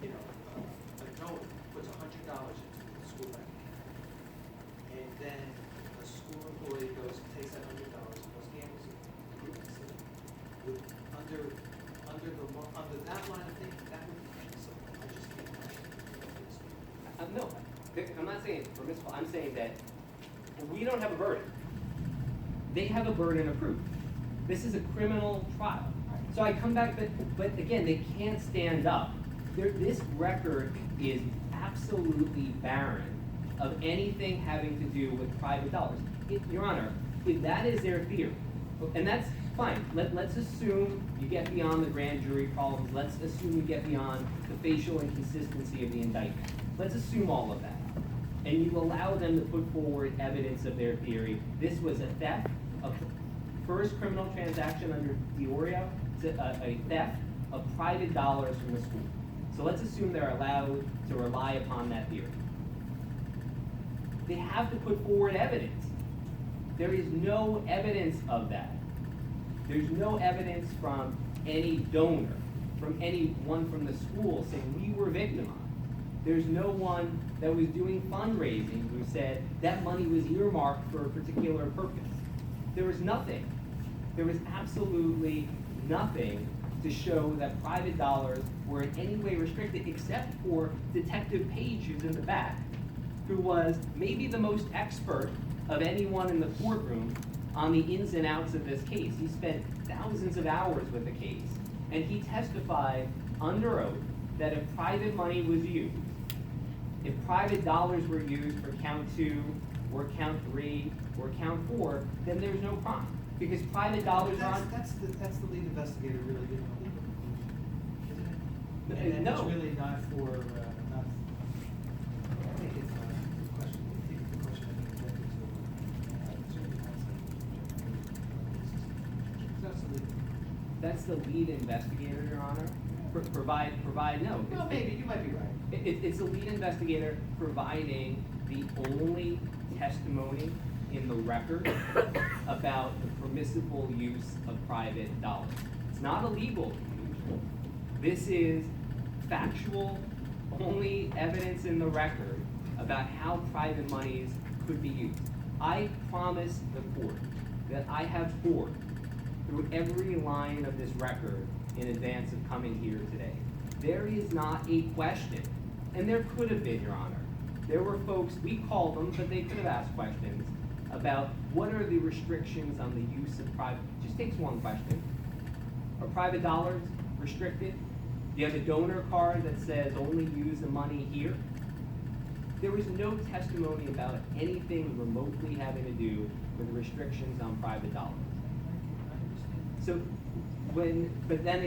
a donor puts $100 into the school bank account, and then a school employee goes and takes that $100 and goes gambles it. Under that line of thinking, that would be permissible. I just can't imagine. No, I'm not saying it's permissible. I'm saying that we don't have a burden. They have a burden of proof. This is a criminal trial. So I come back, but again, they can't stand up. This record is absolutely barren of anything having to do with private dollars. Your Honor, if that is their theory, and that's fine. Let's assume you get beyond the grand jury problems. Let's assume you get beyond the facial inconsistency of the indictment. Let's assume all of that. And you allow them to put forward evidence of their theory. This was a theft, a first criminal transaction under Diorio, a theft of private dollars from the school. So let's assume they're allowed to rely upon that theory. They have to put forward evidence. There is no evidence of that. There's no evidence from any donor, from anyone from the school saying we were victimized. There's no one that was doing fundraising who said that money was earmarked for a particular purpose. There was nothing. There was absolutely nothing to show that private dollars were in any way restricted, except for Detective Page, who's in the back, who was maybe the most expert of anyone in the courtroom on the ins and outs of this case. He spent thousands of hours with the case, and he testified under oath that if private money was used, if private dollars were used for count 2 or count 3 or count 4, then there's no crime, because private dollars are on. That's the lead investigator really giving a legal conclusion, isn't it? And no. it's really not for, not, I think it's a question, I think the question of the executive certainly has to be. That's the lead investigator, Your Honor. Provide no. Well, maybe, you might be right. It's the lead investigator providing the only testimony in the record about the permissible use of private dollars. It's not a legal conclusion. This is factual, only evidence in the record about how private monies could be used. I promise the court that I have poured through every line of this record in advance of coming here today. There is not a question, and there could have been, Your Honor. There were folks, we called them, but they could have asked questions about what are the restrictions on the use of private, just takes one question. Are private dollars restricted? Do you have a donor card that says only use the money here? There was no testimony about anything remotely having to do with restrictions on private dollars. So but then